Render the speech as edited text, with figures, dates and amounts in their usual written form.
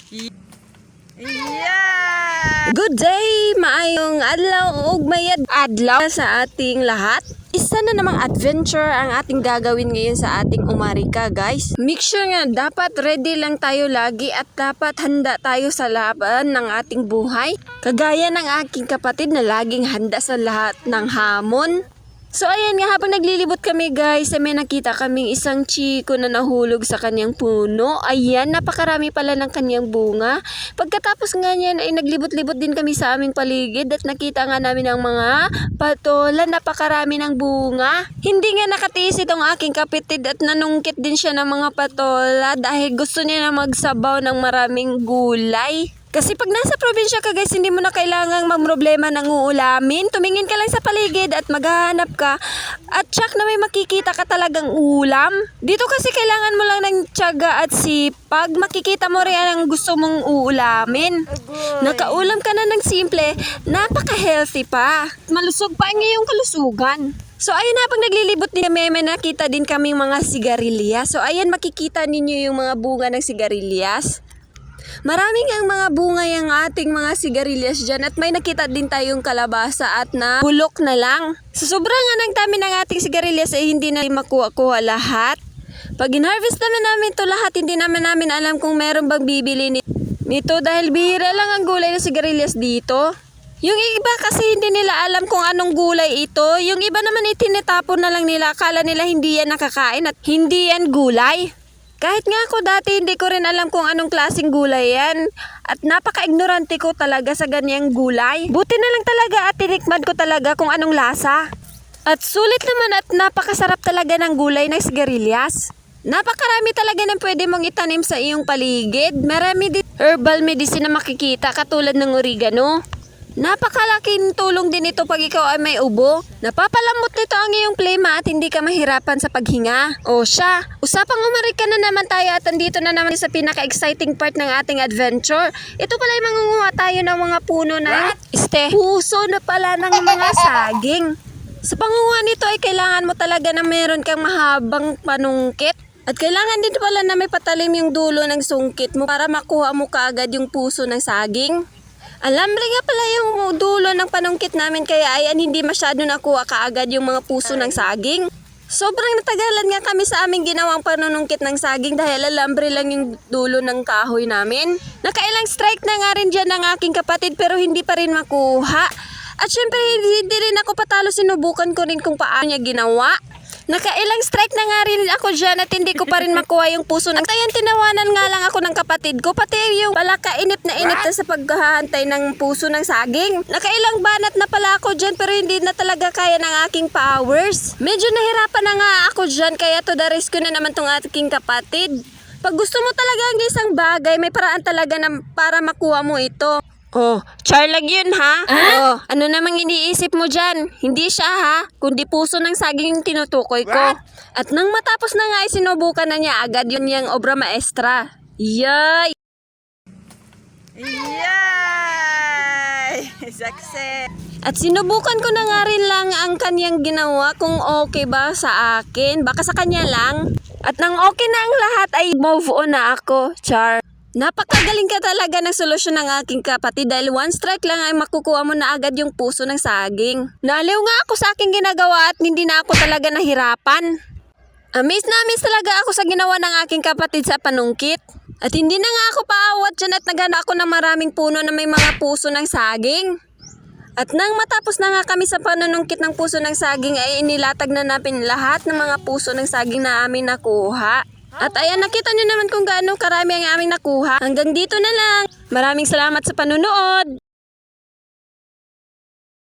Yeah! Good day! Maayong adlaw ug mayad adlaw sa ating lahat. Isa na namang adventure ang ating gagawin ngayon sa ating umarika, guys. Make sure nga dapat ready lang tayo lagi at dapat handa tayo sa laban ng ating buhay. Kagaya ng aking kapatid na laging handa sa lahat ng hamon. So ayan nga, habang naglilibot kami guys, may nakita kaming isang chiko na nahulog sa kanyang puno. Ayan, napakarami pala ng kanyang bunga. Pagkatapos nga niyan ay naglibot-libot din kami sa aming paligid at nakita nga namin ang mga patola, napakarami ng bunga. Hindi nga nakatiis itong aking kapitid at nanungkit din siya ng mga patola dahil gusto niya na magsabaw ng maraming gulay. Kasi pag nasa probinsya ka guys, hindi mo na kailangang mamroblema ng uulamin. Tumingin ka lang sa paligid at maghahanap ka at tsak na may makikita ka talagang ulam. Dito kasi kailangan mo lang ng tiyaga at sipag. Makikita mo rin ang gusto mong uulamin. Nakaulam ka na ng simple, napaka-healthy pa. Malusog pa ang iyong kalusugan. So ayan, habang naglilibot din kami, may nakita din kaming mga sigarilyas. So ayan, makikita ninyo yung mga bunga ng sigarilyas. Maraming ang mga bunga yung ating mga sigarilyas dyan at may nakita din tayong kalabasa at na bulok na lang. So sobrang nga ng dami ng ating sigarilyas ay hindi na makuha-kuha lahat. Pag in-harvest namin ito lahat, hindi namin alam kung meron bang bibili nito dahil bihira lang ang gulay ng sigarilyas dito. Yung iba kasi hindi nila alam kung anong gulay ito. Yung iba naman itinitapon na lang nila, akala nila hindi yan nakakain at hindi yan gulay. Kahit nga ako dati hindi ko rin alam kung anong klaseng gulay yan. At napaka-ignorante ko talaga sa ganyang gulay. Buti na lang talaga at tinikman ko talaga kung anong lasa. At sulit naman at napakasarap talaga ng gulay ng sigarilyas. Napakarami talaga ng pwede mong itanim sa iyong paligid. Marami din herbal medicine na makikita katulad ng oregano. Napakalaking tulong din ito pag ikaw ay may ubo. Napapalambot nito ang iyong plema at hindi ka mahirapan sa paghinga. O siya, usapang umarika na naman tayo at andito na naman sa pinaka-exciting part ng ating adventure. Ito pala ay mangunguha tayo ng mga puno na puso na pala ng mga saging. Sa pangunguha nito ay kailangan mo talaga na meron kang mahabang panungkit. At kailangan din pala na may patalim yung dulo ng sungkit mo para makuha mo kaagad yung puso ng saging. Alambre nga pala yung dulo ng panungkit namin kaya ayan hindi masyado nakuha kaagad yung mga puso ng saging. Sobrang natagalan nga kami sa aming ginawang panunungkit ng saging dahil alambre lang yung dulo ng kahoy namin. Nakailang strike na nga rin dyan ng aking kapatid pero hindi pa rin makuha. At syempre hindi rin ako patalo, sinubukan ko rin kung paano niya ginawa. Nakailang strike na nga rin ako dyan at hindi ko pa rin makuha yung puso. At ayan, tinawanan nga lang ako ng kapatid ko. Pati yung palaka inip na sa paghahantay ng puso ng saging. Nakailang banat na pala ako dyan pero hindi na talaga kaya ng aking powers. Medyo nahirapan na nga ako dyan kaya to the rescue na naman tong aking kapatid. Pag gusto mo talaga ang isang bagay, may paraan talaga na para makuha mo ito. Oh, charlag yun ha? Oh, ano namang iniisip mo dyan? Hindi siya ha, kundi puso ng saging yung tinutukoy ko. At nang matapos na nga ay sinubukan na niya agad yun yung obra maestra. Yay! Yay! Success! At sinubukan ko na nga rin lang ang kanyang ginawa kung okay ba sa akin. Baka sa kanya lang. At nang okay na ang lahat ay move on na ako, char. Napakagaling ka talaga ng solusyon ng aking kapatid dahil one strike lang ay makukuha mo na agad yung puso ng saging. Naliw nga ako sa aking ginagawa at hindi na ako talaga nahirapan. Amaze na amaze talaga ako sa ginawa ng aking kapatid sa panungkit. At hindi na nga ako paawat dyan at naghana ako ng maraming puno na may mga puso ng saging. At nang matapos na nga kami sa panunungkit ng puso ng saging ay inilatag na namin lahat ng mga puso ng saging na amin nakuha. At ayan, nakita nyo naman kung gaano karami ang aming nakuha. Hanggang dito na lang. Maraming salamat sa panunood.